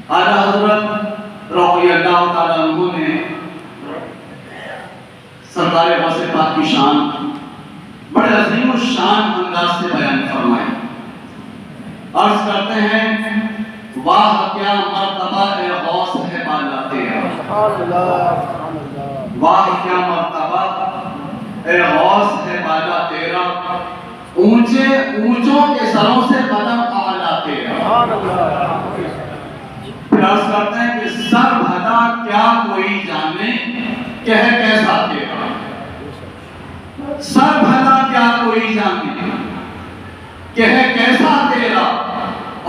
اعلیٰ حضرت رضی اللہ تعالیٰ عنہ نے سرکار غوث پاک کی شان بڑے عظیم الشان انداز سے بیان فرمائے. عرض کرتے ہیں واہ کیا مرتبہ اے غوث ہے بالا تیرا، واہ کیا مرتبہ اے غوث ہے بالا تیرا، اونچے اونچوں کے سروں سے قدم اعلیٰ تیرا. پھر عرض کرتے ہیں کہ سر بھلا کیا کوئی جانے کہ ہے کیسا تیرا، سر بھلا کیا کوئی جانے کہ ہے کیسا تیرا،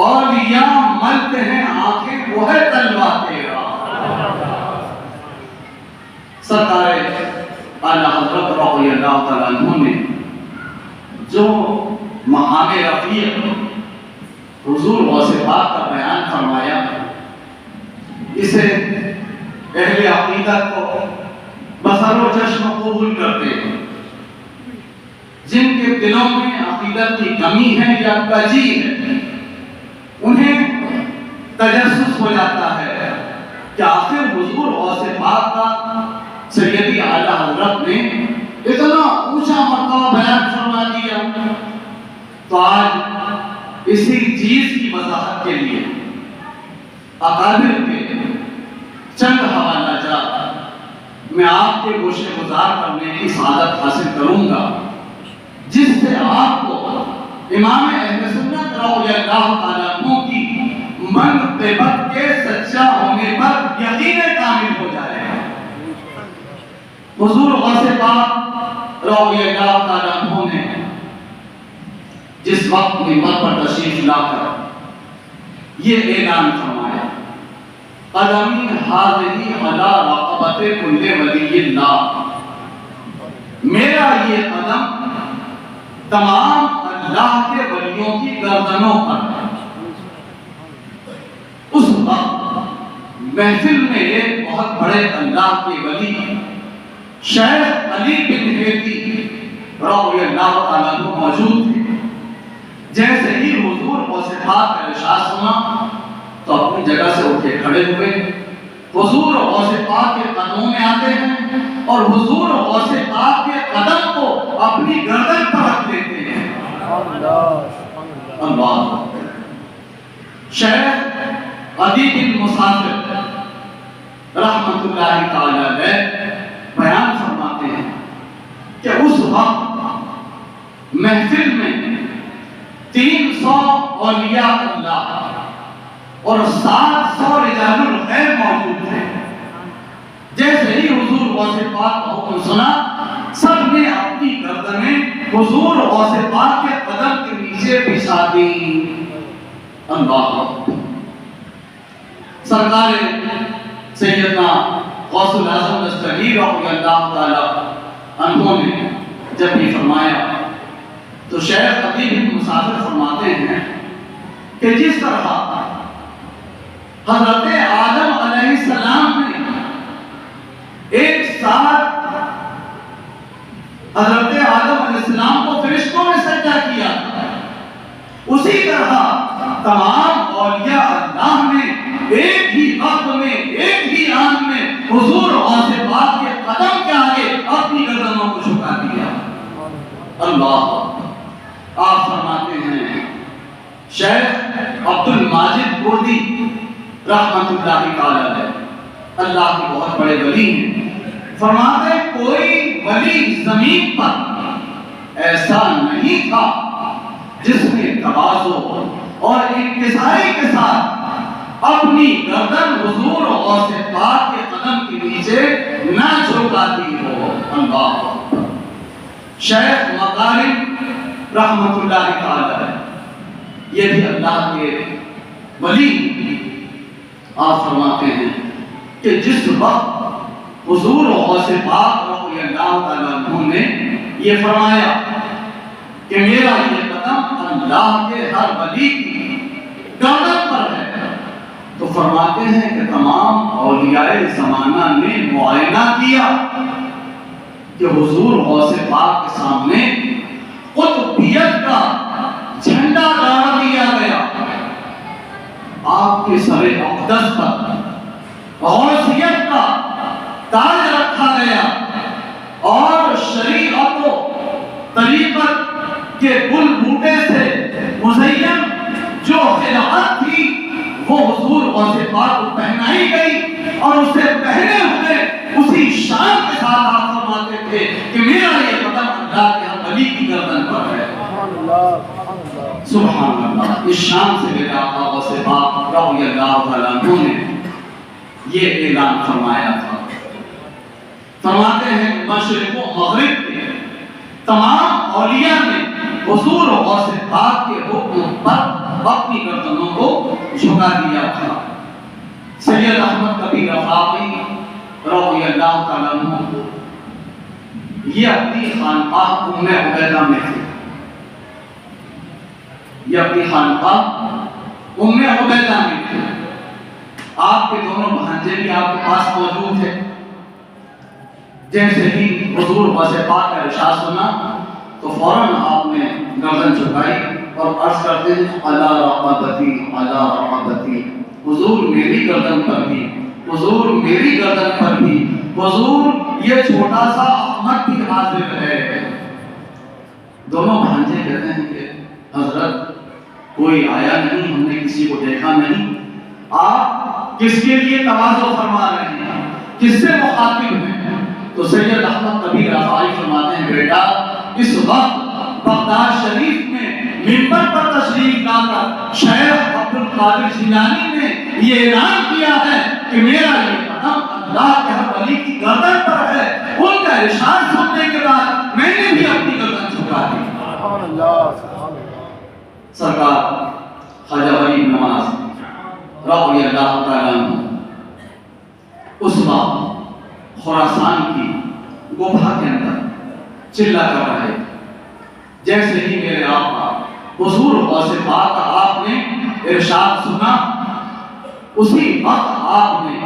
اولیاء ملتے ہیں آنکھیں وہ ہے تلوا تیرا. سرکار اعلیٰ حضرت رضی اللہ تعالیٰ عنہ نے جو مقام رفیع حضور غوث پاک کا بیان فرمایا، اسے اہل عقیدت کو بسر و چشم قبول کرتے ہیں. جن کے دلوں میں عقیدت کی کمی ہے یا کجی ہے، انہیں تجسس ہو جاتا ہے کہ آخر حضور غوث پاک کا سیدی اعلیٰ حضرت نے اتنا اونچا مرتبہ بیان فرما دیا. تو آج اسی چیز کی وضاحت کے لیے اکابر کے چند حوالہ جات میں آپ کے گوشے گزار کرنے کی سعادت حاصل کروں گا، جس سے آپ کو امام اہل سنت رضی اللہ تعالیٰ عنہ کی منقبت کے سچا ہونے پر یقین کامل ہو جائے. حضور غوث پاک رضی اللہ تعالیٰ عنہ نے جس وقت منبر پر تشریف لا کر یہ اعلان فرمایا، قدمی حاضری علی رقبت کل ولی اللہ، میرا یہ قدم تمام اللہ کے ولیوں کی گردنوں پر. اس وقت محفل میں ایک بہت بڑے اللہ کے ولی شیخ علی بن ہیتی رضی اللہ تعالیٰ عنہ موجود تھے. جیسے ہی حضور غوث پاک کا ارشاد سنا تو اپنی جگہ سے اٹھ کے کھڑے ہوئے. حضور غوث پاک کے قدموں میں آتے ہیں اور حضور غوث پاک کے قدم کو اپنی گردن پر رکھ دیتے ہیں. اللہ. شیخ عدی بن مسافر رحمت اللہ تعالی علیہ بیان فرماتے ہیں کہ اس وقت محفل میں 300 اولیاء اللہ اور 700 رجال الخیر موجود تھے. جیسے ہی حضور غوث پاک کا حکم سنا، سب نے اپنی گردنیں حضور غوث پاک کے قدم کے نیچے بچھا دی. اللہ. سرکار سیدنا غوث الاعظم دستگیر رضی اللہ تعالی عنہ نے جب یہ فرمایا تو شیخ عدی بن مسافر فرماتے ہیں کہ جس طرح حضرت آدم علیہ السلام نے ایک ساتھ حضرت آدم علیہ السلام کو فرشتوں نے سجدہ کیا، اسی طرح تمام اولیاء اللہ نے ایک ہی وقت میں ایک ہی آن میں حضور غوث پاک کے قدم کے آگے اپنی گردنوں کو جھکا دیا. اللہ. آپ فرماتے ہیں شیخ عبد الماجد کردی رحمت اللہ تعالی علیہ اللہ کے بہت بڑے ولی ہیں، فرماتے ہیں کوئی ولی زمین پر ایسا نہیں تھا جس نے تواضع اور انکساری کے ساتھ اپنی گردن حضور غوث پاک کے قدم کے نیچے نہ جھکاتی ہو. اللہ. شیخ مقارن رحمت اللہ تعالی علیہ یہ بھی اللہ کے ولی. آپ فرماتے ہیں کہ جس وقت حضور غوث پاک رضی اللہ تعالیٰ عنہ نے یہ فرمایا کہ میرا یہ قدم اللہ کے ہر ولی کی گردن پر ہے، تو فرماتے ہیں کہ تمام اولیاء زمانہ نے معائنہ کیا کہ حضور غوث پاک کے سامنے قطبیت کا جھنڈا گاڑ دیا گیا. آپ کے سر اقدس پر غوثیت کا تاج رکھا گیا اور شریعت و طریقت کے گل بوٹے سے مزین جو خلعت تھی وہ حضور غوث پاک کو پہنائی گئی اور اسے پہنے ہوئے اسی شان کے ساتھ آپ فرماتے تھے کہ میرا یہ قدم اللہ کے ہم علی کی گردن پر ہے. سبحان اللہ. اس شان سے میرے آقا غوث پاک رضی اللہ تعالیٰ عنہ نے یہ اعلان فرمایا تھا. فرماتے ہیں مشرق و مغرب کے تمام اولیاء نے حضور غوث پاک کے حکم پر اپنی گردنوں کو جھکا دیا تھا. سید احمد کبیر رفاقی رضی اللہ تعالیٰ عنہ یہ اپنی خانقاہ ام عبیدہ میں تھے. یہ اپنی خانقاہ ام عبیدہ میں تھے. آپ کے دونوں بھانجے بھی آپ کے پاس موجود تھے. جیسے ہی حضور غوث پاک کا ارشاد سنا تو فوراً آپ نے گردن جھکائی اور عرض کرتے ہیں علی رقبتی علی رقبتی. حضور میری گردن پر بھی، حضور میری گردن پر بھی، حضور یہ چھوٹا سا احمد بھی حاضر ہے. دونوں بھانجے کہتے ہیں کہ حضرت کوئی آیا نہیں، ہم نے کسی کو دیکھا نہیں، آپ کس کے لیے تواضع فرما رہے ہیں، کس سے مخاطب ہیں؟ تو سید احمد کبیر رفاعی فرماتے ہیں بیٹا اس وقت بغداد شریف میں منبر پر تشریف لا کر شیخ عبد القادر جیلانی نے یہ اعلان کیا ہے کہ میرا یہ قدم اللہ کے ہر ولی کی گردن پر ہے. ان کا ارشاد سننے کے بعد میں نے بھی اپنی گردن جھکا دی. سبحان اللہ. سرکار خواجہ ولی نواز رضی اللہ تعالیٰ عنہ اس وقت خراسان کی گوبھا کے اندر چلا کر رہے. جیسے ہی میرے آقا حضور غوث پاک کا آپ نے ارشاد سنا اسی وقت آپ نے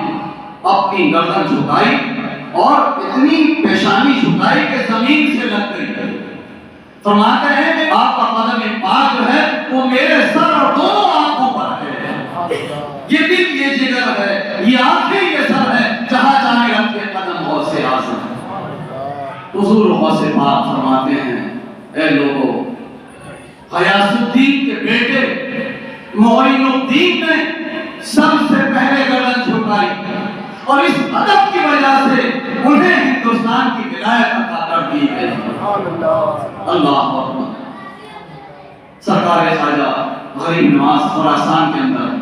اپنی گردن جھکائی اور اتنی پیشانی جھکائی کہ زمین سے لگ گئی. فرماتے ہیں کہ آپ کا قدم پاک جو ہے وہ میرے سر اور دونوں آنکھوں پر ہے. یہ دل یہ جگر ہے، یہ آنکھیں یہ سر ہے، جہاں چاہے رب کے قدم غوث اعظم. حضور غوث پاک فرماتے ہیں اے لوگوں، غیاث الدین کے بیٹے معین الدین نے سب سے پہلے گردن جھکائی اور اس ادب کی وجہ سے انہیں ہندوستان کی ولایت عطا کر دی ہے. اللہ اکبر. سرکار خواجہ غریب نواز خراسان کے اندر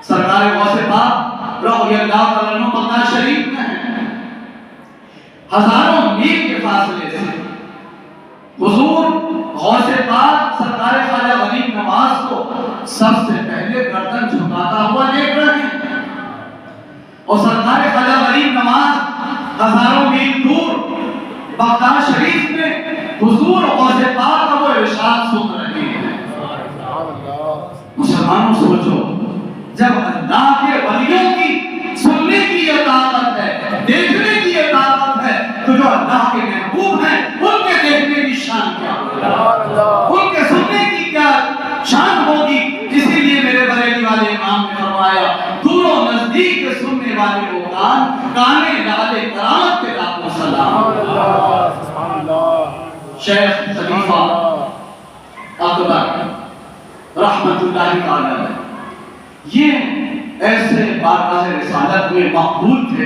سرکار غوث پاک رضی اللہ تعالیٰ عنہ بغداد شریف میں ہیں. ہزاروں میل کے فاصلے سے حضور غوث پاک سرکار خواجہ غریب نواز کو سب سے پہلے گردن جھکاتا ہوا دیکھ رہے ہیں اور سرکار خواجہ غریب نواز ہزاروں میل دور بغداد شریف میں حضور غوث پاک کا وہ ارشاد سن رہے ہیں. مسلمانوں سوچو، جب اللہ کے ولیوں کی سننے کی یہ طاقت ہے، دیکھنے کی یہ طاقت ہے، تو جو اللہ کے محبوب ہیں ان کے دیکھنے کی شان کیا ہوگی، ان کے سننے کی کیا شان ہوگی. اسی لیے میرے بریلی والے امام نے فرمایا دور و نزدیک کے سننے والے وہ کانے لالے کرامت کے لاکھوں سلام. شیخ خلیفہ اکبر رحمت اللہ تعالی یہ ایسے بارگاہ رسالت میں مقبول تھے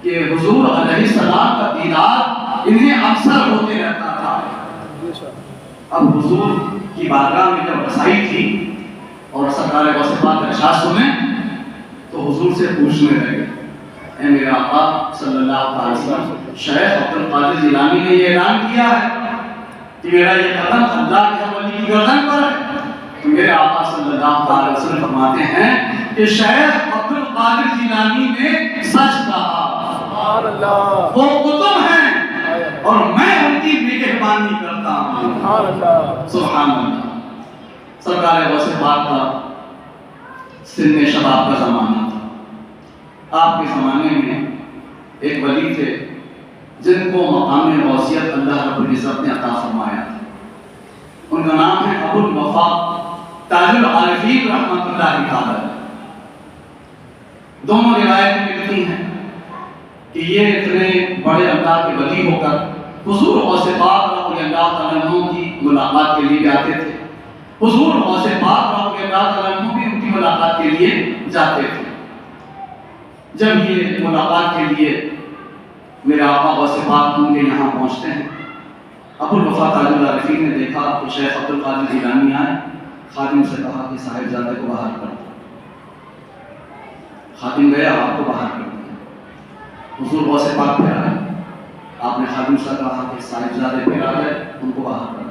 کہ حضور علیہ السلام کا دیدار انہیں اکثر ہوتے رہتا تھا. اب حضور کی بارگاہ میں جب رسائی تھی اور سرکار غوث پاک کا ارشاد سنے تو حضور سے پوچھنے لگے اے میرے آقا صلی اللہ علیہ وسلم، شیخ عبد القادر جیلانی نے یہ اعلان کیا ہے کہ میرا یہ قدم اللہ کے ولی کی گردن پر ہے. تو میرے آقا صلی اللہ علیہ وسلم فرماتے ہیں کہ شیخ عبد القادر جیلانی نے سچ کہا. سبحان اللہ. وہ قطب ہیں اور میں ان کی نگہبانی کرتا ہوں. سبحان اللہ. سبحان اللہ. سرکار غوث پاک کا سن شباب کا زمانہ تھا. آپ کے زمانے میں ایک ولی تھے جن کو مقام غوثیت اللہ رب العزت نے عطا فرمایا تھا. ان کا نام ہے ابو الوفا تاج العارفین رحمت اللہ تعالی. دونوں روایتیں ملتی ہیں کہ یہ اتنے بڑے اللہ کے ولی ہو کر حضور غوث پاک رضی اللہ تعالیٰ عنہ کی ملاقات کے لیے بھی آتے تھے، حضور غوث پاک رضی اللہ تعالیٰ عنہ بھی ان کی ملاقات کے لیے جاتے تھے۔ جب یہ ملاقات کے لیے میرے آقا غوث پاک ان کے یہاں پہنچتے ہیں، ابو الوفا تاج العارفین نے دیکھا تو شیخ عبد القادر جیلانی آئے، خادم سے کہا کہ صاحبزادے کو باہر کر دو۔ خادم گیا، آپ کو باہر کر دیا۔ حضور غوث پاک پھر آئے، آپ نے خادم سے کہا کہ صاحبزادے پھر آ گئے، ان کو باہر کر دو۔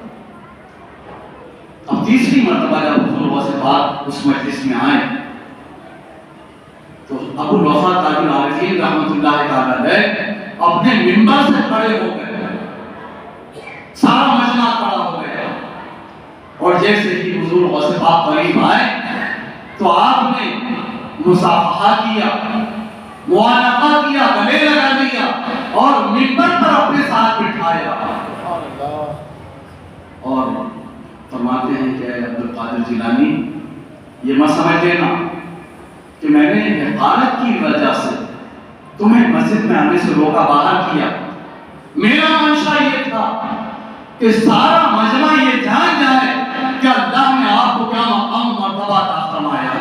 اب تیسری مرتبہ جب حضور غوث پاک اس مجلس میں آئے تو ابو الوفا تاج العارفین رحمۃ اللہ تعالی علیہ اپنے منبر سے کھڑے ہو گئے، سارا مجمع کھڑا ہو گیا، اور جیسے ہی حضور غوث پاک قریب آئے تو آپ نے مصافحہ کیا، معانقہ کیا، گلے لگا دیا اور منبر پر اپنے ساتھ بٹھایا اور فرماتے ہیں کہ عبد القادر جیلانی یہ مت سمجھ لینا کہ میں نے حقارت کی وجہ سے تمہیں مسجد میں آنے سے روکا، باہر کیا۔ میرا منشا یہ تھا کہ سارا مجمع یہ جان جائے کہ اللہ نے آپ کو کیا مقام مرتبہ عطا فرمایا ہے۔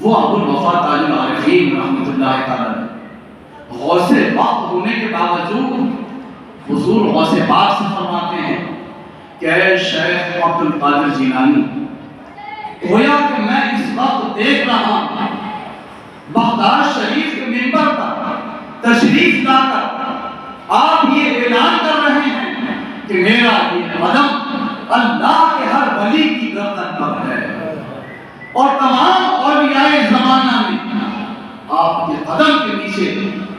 وہ ابو الوفا تاج العارفین رحمۃ اللہ تعالی غوث وقت ہونے کے باوجود حضور غوث پاک سے فرماتے ہیں کہ اے شیخ عبد القادر جیلانی، گویا کہ میں اس وقت دیکھ رہا ہوں بغداد شریف کے منبر پر تشریف لا کر آپ یہ اعلان کر رہے ہیں کہ میرا یہ قدم اللہ کے ہر ولی کی گردن پر ہے، اور تمام اولیاء زمانہ نے آپ کے قدم کے نیچے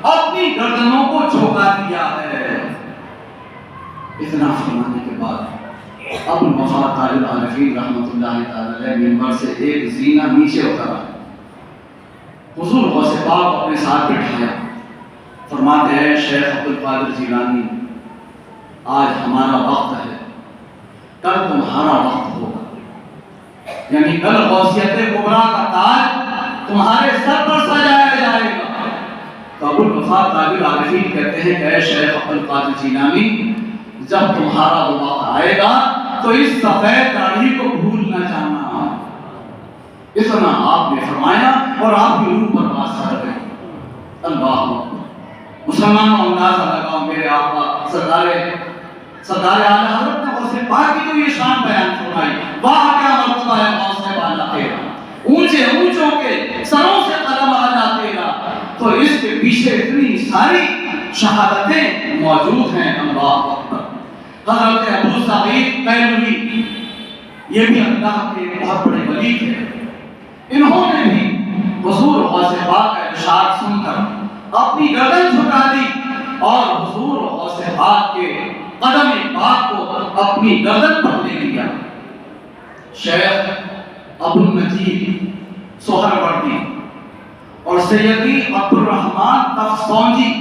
اپنی گردنوں کو جھکا دیا ہے۔ اتنا فرمانے کے بعد ابو الوفا تاج العارفین رحمۃ اللہ تعالی منبر سے ایک زینہ نیچے اترا، حضور غوث پاک اپنے ساتھ بٹھایا، فرماتے ہیں شیخ عبد القادر جیلانی آج ہمارا وقت ہے، کل تمہارا وقت ہوگا، یعنی کل غوثیت کبریٰ کا تاج تمہارے سر پر سجایا جائے گا۔ تو ابو الوفا تاج العارفین کہتے ہیں کہ اے شیخ عبد القادر جیلانی جب تمہارا وہ وقت آئے گا تو اس سفید داڑھی کو بھول نہ جانا۔ اتنا آپ نے فرمایا اور آپ کی روح پر باس کر گئے۔ اللہ اکبر۔ مسلمانوں اندازہ لگاؤ میرے آقا سردار اعلیٰ حضرت نے غوث پاک کی تو یہ شان بیان فرمائی، واہ کیا مرتبہ ہے غوث بالا تیرا، اونچے اونچوں کے سروں سے قدم آنا تیرا، تو اس کے پیچھے اتنی ساری شہادتیں موجود ہیں۔ اللہ اکبر۔ حضرت ابو سعید قیلوی یہ بھی اللہ کے بہت بڑے ولی تھے، انہوں نے بھی حضور غوث پاک کا ارشاد سن کر اپنی گردن جھکا دی اور حضور غوث پاک کے قدم پاک کو اپنی گردن پر لے لیا۔ شیخ ابو النجیب سہروردی اور سیدی عبد الرحمن تفسونجی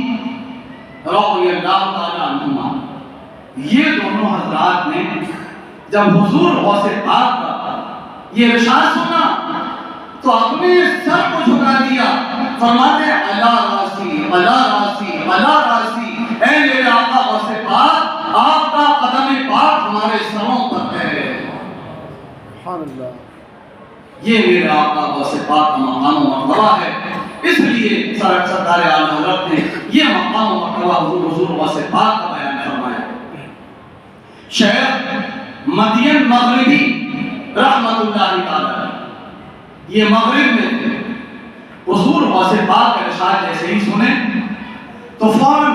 رضی اللہ تعالی عنہما، یہ دونوں حضرات نے جب حضور غوث پاک کا یہ ارشاد سنا تو اپنے سر کو جھکا دیا، فرماتے ہیں الا راسی الا راسی الا راسی، اے میرے آقا غوث پاک آپ کا قدم پاک ہمارے سروں پر ہے۔ سبحان اللہ۔ یہ میرے آقا غوث پاک کا مقام و مرتبہ ہے، اس لیے سرکار اعلیٰ حضرت نے یہ مقام و مرتبہ حضور غوث پاک کا بیان فرمایا۔ شیخ مدین مغربی رحمت اللہ تعالی یہ مغرب میں تھے، حضور غوث پاک کا ارشاد جیسے ہی سنیں تو فوراً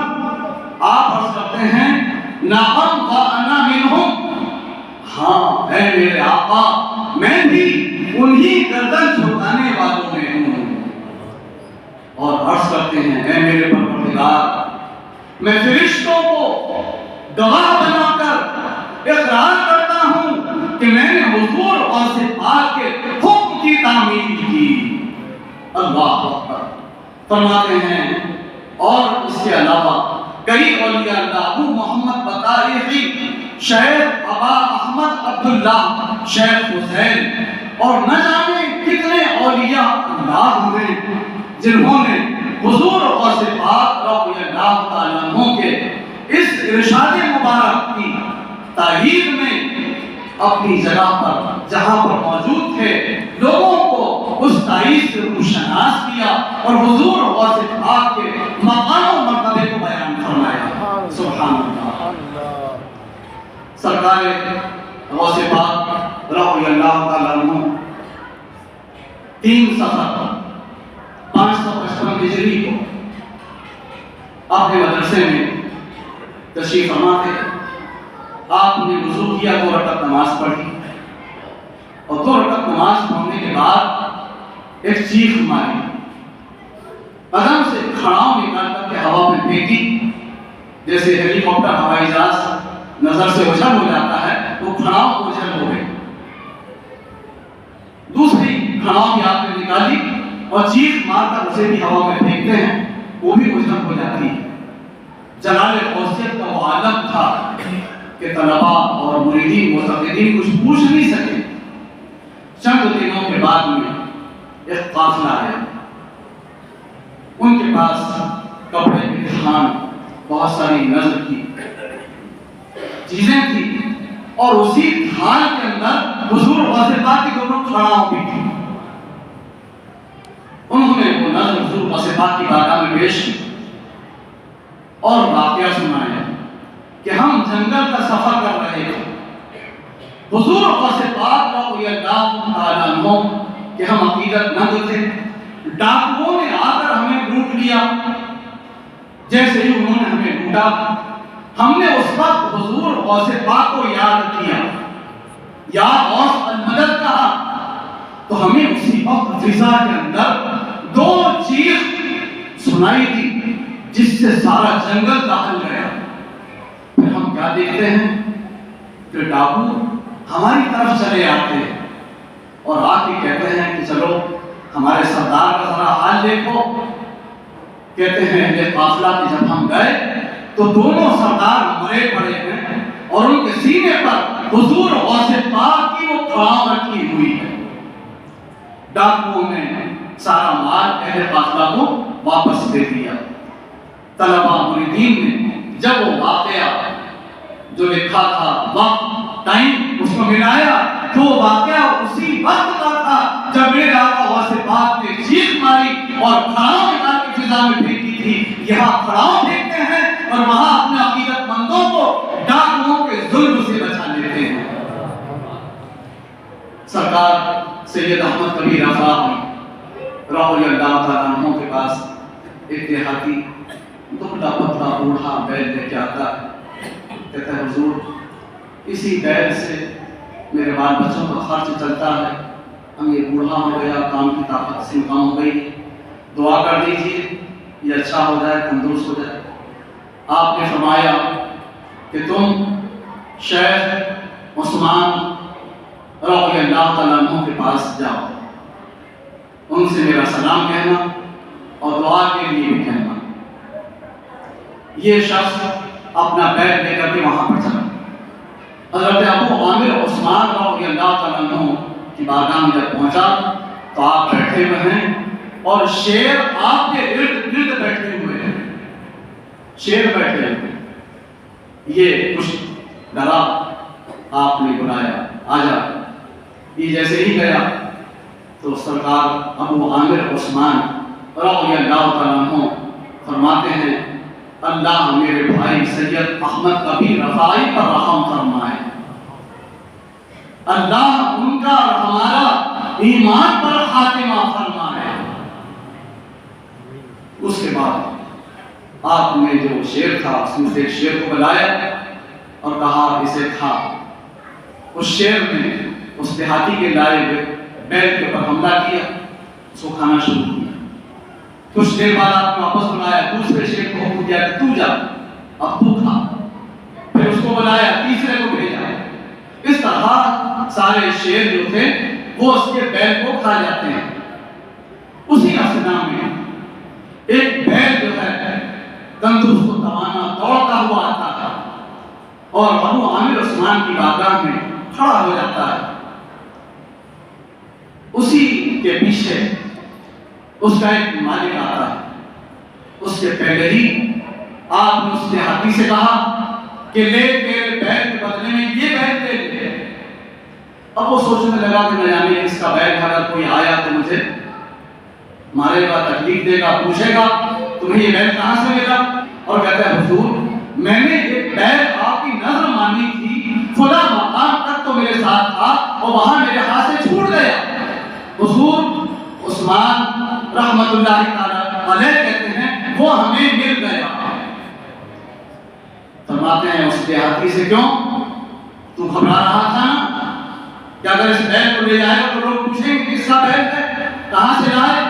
آپ عرض کرتے ہیں نعم وانا منہم، ہاں اے میرے آقا میں بھی انہی گردن جھکانے والوں میں ہوں، اور عرض کرتے ہیں اے میرے پروردگار میں فرشتوں کو گواہ بنا کر اقرار کرتا ہوں کہ میں نے حضور غوث پاک کے حکم کی تعمیل کی۔ اللہ اکبر۔ فرماتے ہیں اور اس کے علاوہ کئی اولیاء اللہ، ابو محمد بطارقی، شیخ ابا احمد عبداللہ، شیخ حسین اور نہ جانے کتنے اولیاء جنہوں نے حضور غوث پاک رضی اللہ تعالیٰ عنہ کے اس ارشاد مبارک کی تائید میں اپنی جگہ پر جہاں پر موجود تھے لوگوں کو اس تائید سے روشناس کیا اور حضور غوث پاک کے مقام و مرتبے کو بیان فرمایا۔ سبحان اللہ۔ سرکار غوث پاک رضی اللہ تعالیٰ عنہ 3 صفر 555 ہجری کو اپنے مدرسے میں تشریف فرما تھے۔ آپ نے وضو کیا، 2 رکعت نماز پڑھی اور 2 رکعت نماز پڑھنے کے بعد ایک چیخ ماری، قدم سے کھڑاؤں نکال کر کے ہوا میں پھینکی، جیسے ہیلی کاپٹر ہوائی جہاز نظر سے اوجھل ہو جاتا ہے وہ کھڑاؤں اوجھل ہو گئی۔ دوسری کھڑاؤں بھی آپ نے نکالی اور چیخ مار کر اسے بھی ہوا میں پھینکتے ہیں، وہ بھی اوجھل ہو جاتی ہے۔ جلال غوثیت کا وہ عالم تھا کہ طلباء اور مریدین معتقدین کچھ پوچھ نہیں سکے۔ چند دنوں کے بعد میں ایک قافلہ آیا، ان کے پاس کپڑے کے تھان، بہت ساری نظر کی چیزیں تھیں اور اسی تھان کے اندر حضور غوث پاک کی دونوں کھڑاؤں بھی تھی۔ انہوں نے وہ نظر حضور غوث پاک کی بارگاہ میں پیش کی اور واقعہ سنایا کہ ہم جنگل کا سفر کر رہے تھے، حضور غوث پاک رضی اللہ تعالیٰ عنہ کہ ہم عقیدت مند تھے، ڈاکوؤں نے آ کر ہمیں لوٹ لیا۔ جیسے ہی انہوں نے ہمیں لوٹا، ہم نے اس وقت حضور غوث پاک کو یاد کیا، یا غوث المدد کہا، تو ہمیں اسی وقت فضا کے اندر 2 چیخ سنائی دی جس سے سارا جنگل داخل گیا۔ پھر ہم کیا دیکھتے ہیں کہ ڈاکو ہماری طرف چلے آتے ہیں اور آ کے کہتے ہیں کہ چلو ہمارے سردار کا ذرا حال دیکھو۔ کہتے ہیں اہل قافلہ کہ جب ہم گئے تو دونوں سردار مرے پڑے ہیں اور ان کے سینے پر حضور غوث پاک کی وہ کھڑاؤں رکھی ہوئی ہے۔ ڈاکوؤں نے سارا مال اہل قافلہ کو واپس دے دیا۔ طلباء مریدین نے جب وہ واقعہ جو لکھا تھا وقت ٹائم اس کو ملایا تو واقعہ اسی وقت کا تھا جب میرے آقا غوث پاک نے چیخ ماری اور کھڑاؤں نکال کے فضا میں پھینکی تھی۔ یہاں کھڑاؤں پھینکتے ہیں اور وہاں اپنے عقیدت مندوں کو ڈاکوؤں کے ظلم سے بچا لیتے ہیں۔ سرکار سید احمد کبیر افاقی رضی اللہ تعالیٰ عنہ کے پاس ایک دیہاتی دبلا پتلا بوڑھا بیل لے کے آتا ہے، کہتا ہے حضور اسی بیل سے میرے بال بچوں کا خرچ چلتا ہے، ہم یہ بوڑھا ہو گیا، کام کی طاقت سے کم ہو گئی، دعا کر دیجیے یہ اچھا ہو جائے، تندرست ہو جائے۔ آپ نے فرمایا کہ تم شیخ عثمان رضی اللہ تعالیٰ عنہ کے پاس جاؤ، ان سے میرا سلام کہنا اور دعا کے لیے بھی کہنا۔ یہ شخص اپنا بیگ لے کر کے وہاں پر چلا۔ حضرت ابو عامر عثمان رضی اللہ تعالیٰ عنہ کی بارگاہ میں جب پہنچا تو آپ بیٹھے ہوئے ہیں اور شیر آپ کے ارد گرد بیٹھے ہوئے ہیں، شیر بیٹھے ہوئے۔ یہ کچھ ڈرا، آپ نے بلایا آجا۔ یہ جیسے ہی گیا تو سرکار ابو عامر عثمان رضی اللہ تعالیٰ عنہ فرماتے ہیں اللہ میرے بھائی سید احمد کبیر رفاعی پر رحم فرمائے، اللہ ان کا اور ہمارا ایمان پر خاتمہ فرمائے۔ اس کے بعد آپ نے جو شیر تھا اس میں سے ایک شیر کو بلایا اور کہا اسے کھا۔ اس شیر نے اس دیہاتی کے لائے بیل کے اوپر حملہ کیا، اس کو کھانا شروع کیا۔ کچھ دیر بعد آپ نے واپس بلایا، دوسرے شیر کو حکم دیا کہ تو جا اب تو کھا۔ پھر اس کو بلایا، تیسرے کو بھیجا۔ اس طرح سارے شیر جو تھے وہ اس کے بیل کو کھا جاتے ہیں۔ اسی اثنا میں ایک بیل جو ہے تندرست و توانا دوڑتا ہوا آتا تھا اور ابو عامر عثمان کی بارگاہ میں کھڑا ہو جاتا ہے۔ اسی کے پیچھے اس کا ایک مالک آتا ہے، اس کے پہلے ہی آپ نے اس دیہاتی سے کہا کہ لے تیرے بیل کے بدلے میں یہ بیل لے لے۔ اب وہ سوچنے لگا کہ نہ جانے کس کا بیل ہے، اگر کوئی آیا تو مجھے مارے گا، تکلیف دے گا، پوچھے گا تمہیں یہ بیل کہاں سے ملا؟ اور کہتا ہے حضور میں نے یہ بیل آپ کی نظر مانی تھی، فلاں مقام تک تو میرے ساتھ تھا اور وہاں میرے ہاتھ سے چھوٹ گیا۔ حضور عثمان رحمت اللہ علیہ کہتے ہیں وہ ہمیں مل گیا۔ فرماتے ہیں اس دیہاتی سے کیوں؟ تو گھبرا رہا تھا نا کہ اگر اس بیل کو لے جائے گا تو لوگ پوچھیں گے کس کا بیل ہے، کہاں سے لائے؟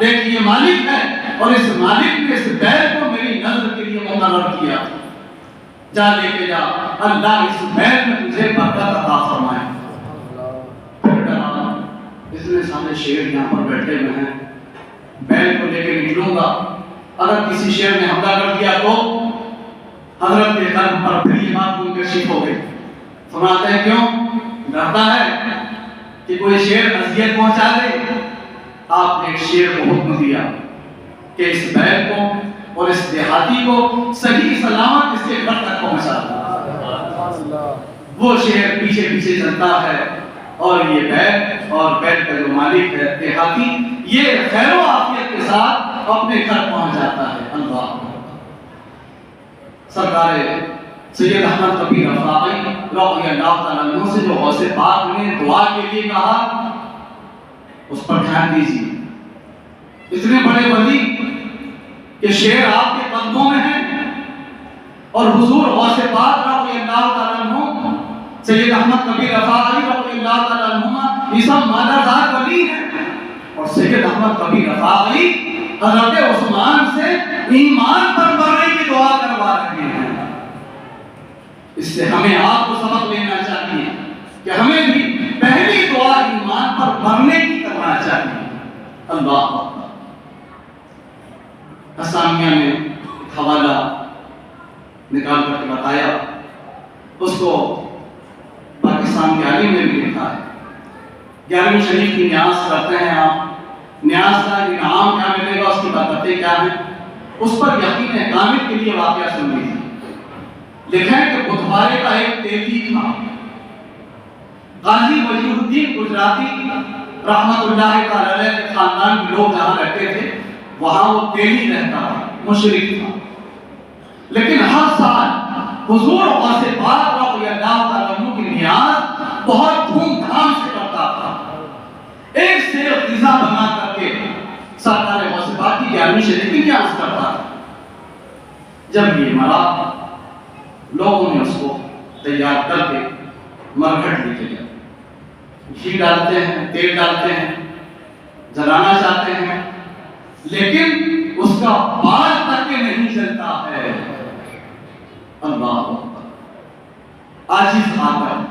دیکھ یہ مالک ہے اور اس مالک نے اس بیل کو میری نظر کے لیے مقرر کیا، جا لے کے جا، اللہ اس بیل میں تجھے برکت عطا فرمائے۔ اتنے سارے شیر یہاں پر بیٹھے ہوئے ہیں، بیل کو لے کے نکلوں گا، اگر کسی شیر نے حملہ کر دیا تو حضرت کے قلب پر پھر یہ بات منکشف ہو گئی۔ فرماتے ہیں کیوں؟ ڈرتا ہے کہ کوئی شیر اذیت پہنچا دے۔ آپ نے ایک شیر کو حکم دیا کہ اس بیل کو اور اس دیہاتی کو صحیح سلامت اس کے گھر تک پہنچا دو۔ وہ شیر پیچھے پیچھے چلتا ہے اور یہ بیل اور بیل کا جو مالک ہے دیہاتی، یہ خیر و عافیت کے ساتھ اپنے گھر پہنچ جاتا ہے۔ اللہ سرکار سید احمد کبیر رفاعی رضی اللہ تعالیٰ عنہ سے جو غوث پاک نے دعا کے لیے کہا اس پر دھیان دیجیے۔ اتنے بڑے ولی کہ شیر آپ کے قدموں میں ہے اور حضور غوث پاک رضی اللہ تعالیٰ عنہ سید احمد کبیر رفاعی رضی اللہ تعالیٰ عنہ یہ سب مادرزاد ولی ہیں، اور سید احمد کبیر رفاعی حضرت عثمان سے ایمان پر مرنے کی دعا کروا رہے ہیں۔ اس سے ہمیں آپ کو سبق لینا چاہیے کہ ہمیں بھی پہلی دعا ایمان پر مرنے کی کرنا چاہیے۔ اللہ اسامیہ نے ایک حوالہ نکال کر کے بتایا، اس کو پاکستان کے عالم نے بھی لکھا ہے۔ 11ویں شریف کی نیاز کرتے ہیں آپ، نیاز کا انعام کیا ملے گا، اس کی برکتیں کیا ہیں، اس پر یقین کامل کے لیے واقعہ سن لیجیے۔ لکھا ہے کہ بدھوارے کا ایک تیلی تھا، غازی وجیہ الدین گجراتی رحمت اللہ علیہ کے خاندان کے لوگ جہاں رہتے تھے وہاں وہ تیلی رہتا تھا، مشرک تھا، لیکن ہر سال حضور غوث پاک رضی اللہ تعالیٰ عنہ کی نیاز بہت دھوم دھام سے کرتا تھا۔ ایک سے غذا بنا کر کے سرکار غوث پاک کی 11ویں شریف کی نیاز کرتا تھا۔ جب یہ مرا لوگوں نے اس کو تیار کر کے مرگھٹ لے کے گئے، گھی ڈالتے ہیں، تیل ڈالتے ہیں، جلانا چاہتے ہیں، لیکن اس کا بال تک کے نہیں جلتا ہے۔ اللہ عاجز آ کر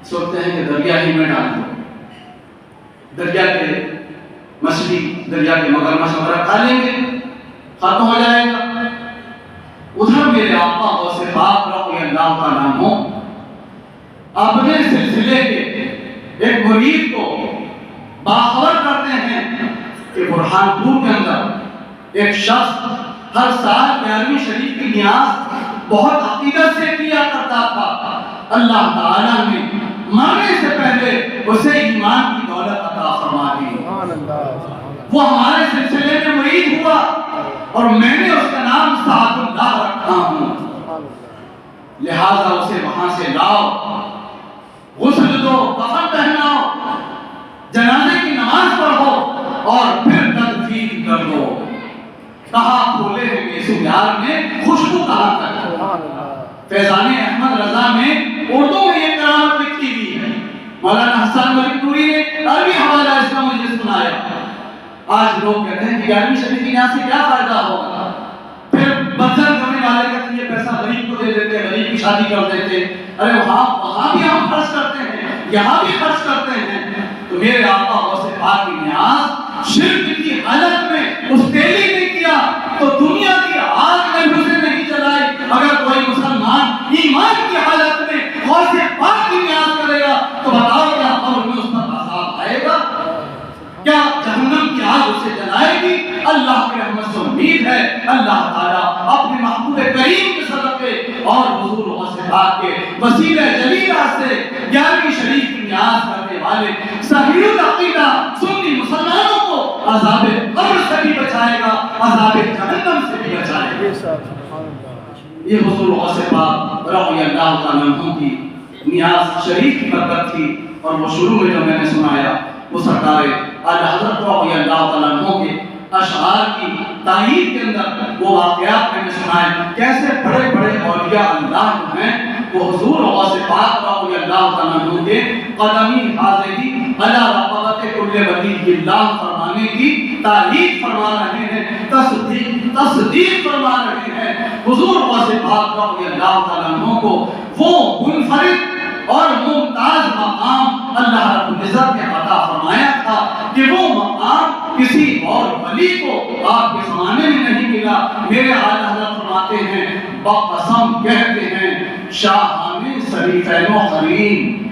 سوچتے ہیں کہ دریا ہی میں ڈال دو، دریا کے مچھلی، دریا کے مگرمچھ وغیرہ کھا لیں گے، ختم ہو جائے گا۔ ادھر میرے آقا غوث پاک رضی اللہ تعالیٰ عنہ اپنے سلسلے کے ایک مرید کو باخبر کرتے ہیں کہ برہان پور کے اندر ایک شخص ہر سال 11ویں شریف کی نیاز بہت عقیدت سے کیا کرتا تھا، اللہ تعالیٰ نے مرنے سے پہلے اسے ایمان کی دولت عطا فرما دی۔ وہ ہمارے سلسلے میں مرید ہوا اور میں نے اس کا نام سعد اللہ رکھا ہوں، لہذا اسے وہاں سے لاؤ، غسل دو، کفن پہناؤ، جنازے کی نماز پڑھو اور پھر تدفین کر دو۔ کہا کھولے ہوئے سیار میں خوشبو کہاں تک۔ فیضان احمد رضا میں اردو میں یہ کرامت لکھی ہوئی ہے، مولانا حسن ملک نوری نے عربی حوالہ اس کا مجھے سنایا۔ آج لوگ کہتے ہیں کہ 11ویں شریف کی نیاز سے کیا فائدہ ہوگا، پھر بدل کرنے والے کہتے ہیں یہ پیسہ غریب کو دے دیتے، غریب کی شادی کر دیتے، ارے وہاں بھی ہم خرچ کرتے ہیں، یہاں بھی خرچ کرتے ہیں۔ تو میرے آقا غوث پاک کی نیاز شرک کی حالت میں اس تیلی نے کیا تو دنیا کی آگ میں اسے نہیں جلائی۔ اگر کوئی مسلمان ایمان کی حالت میں غوث پاک کی نیاز کرے گا تو بتاؤ کیا قبر میں اس پر عذاب آئے گا؟ کیا جہنم کی آگ اسے اللہ کی رحمت سے امید ہے اللہ تعالیٰ اپنے محبوب کریم کے صدقے اور حضور غوث پاک کے وسیلہ جلیلہ سے 11ویں شریف کی نیاز کرنے والے صحیح العقیدہ سنی مسلمانوں کو عذاب قبر سے بھی بچائے گا، عذاب جہنم سے بھی بچائے گا۔ یہ حضور غوث پاک رضی اللہ تعالیٰ عنہ کی نیاز شریف کی برکت تھی، اور وہ شروع میں جو میں نے سنایا وہ سرکار اعلی حضرت رضی اللہ تعالیٰ عنہ کے اشعار کی تائید کے اندر وہ واقعات میں نے سنائے، کیسے بڑے بڑے اولیاء اللہ جو ہیں وہ حضور غوث پاک رضی اللہ تعالیٰ عنہ کے قدمی حاضری علی رقبت کل ولی اللہ فرمانے کی تائید فرما رہے ہیں، تصدیق فرما رہے ہیں۔ حضور غوث پاک رضی اللہ تعالیٰ عنہ کو وہ منفرد اور ممتاز مقام اللہ رب العزت نے عطا فرمایا تھا کہ وہ مقام کسی اور ولی کو آپ کے زمانے میں نہیں ملا۔ میرے اعلیٰ حضرت فرماتے ہیں باقسم کہتے ہیں شاہان شریفین و حریم،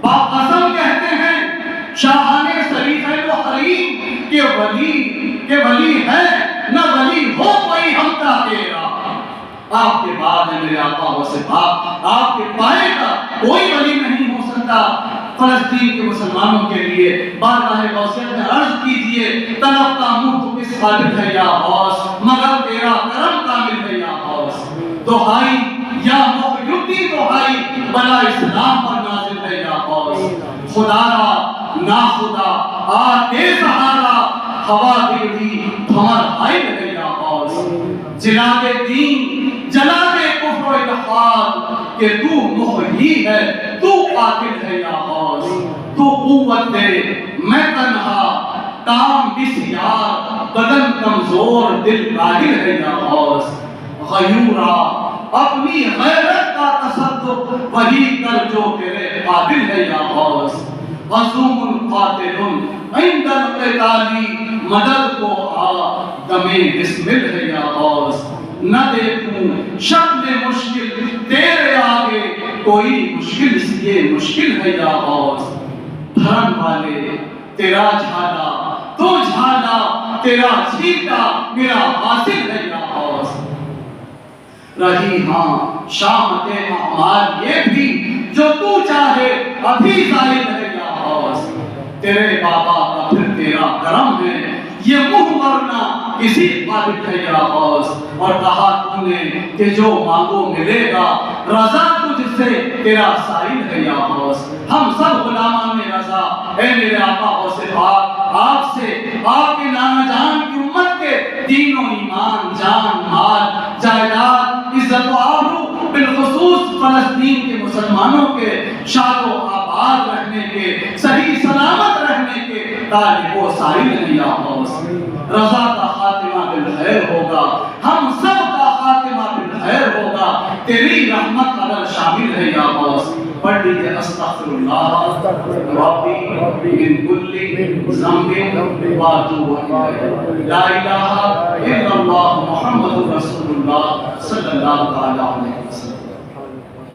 باقسم کہتے ہیں شاہان شریفین و حریم کہ ولی ہے نہ ولی ہو کوئی ہم کا تیرا۔ آپ کے بعد ہے میرے آقا غوث پاک، آپ کے پائے کا کوئی ولی نہیں ہو سکتا۔ فلسطین کے مسلمانوں کے لیے بارگاہ غوثیت میں عرض کیجئے طلب کا منہ تو کس قابل ہے یا غوث، مگر تیرا کرم کامل ہے یا غوث۔ دہائی یا محی الدین دہائی بلا اسلام پر نازل ہے یا غوث۔ خدا را نا خدا آتے سہارا ہوا بگڑی بھمر حائل ہے یا غوث۔ جلا دے دین جلا دے کفر و الحاد کہ تو محیی ہے تو قاتل ہے یا غوث۔ تو قوت دے میں تنہا کام بسیار بدن کمزور دل کاہل ہے یا غوث۔ غیورا اپنی غیرت کا تصدق وہی کر جو تیرے قابل ہے یا غوث۔ غزوم قاتل عند القتال مدد کو آ دمِ بسمل ہے یا غوث۔ نہ دیکھوں شکل مشکل تیرے آگے کوئی مشکل اس لیے مشکل ہے یا غوث۔ دھرم والے تیرا جھالا تو جھالا تیرا چھیٹا میرا حاصل ہے یا غوث۔ رہی ہاں شامت اعمال یہ بھی جو تو چاہے ابھی ظاہر ہے یا غوث۔ تیرے بابا کا پھر تیرا کرم ہے یہ منہ مرنا کسی قابل ہے یا غوث۔ اور کہا تو نے کہ جو مانگو ملے گا رضا تجھ سے تیرا سائل ہے یا غوث۔ ہم سب غلامان رضا اے میرے آقا غوث پاک آپ سے آپ کے نانا جان کی امت کے دین و ایمان جان مال جائیداد عزت و آبرو بالخصوص فلسطین کے مسلمانوں کے شاد و آباد رہنے کے صحیح سلامت رہنے کے طالب و سائل ہے یا غوث۔ رضا کا خاتمہ بالخیر ہوگا ہم سب کا خاتمہ بالخیر ہوگا تیری رحمت اگر شامل ہے یا غوث۔ پڑھ لیجئے استغفر اللہ ربی من کل ذنب واتوب الیہ، لا الہ الا اللہ محمد رسول اللہ صلی اللہ علیہ وسلم۔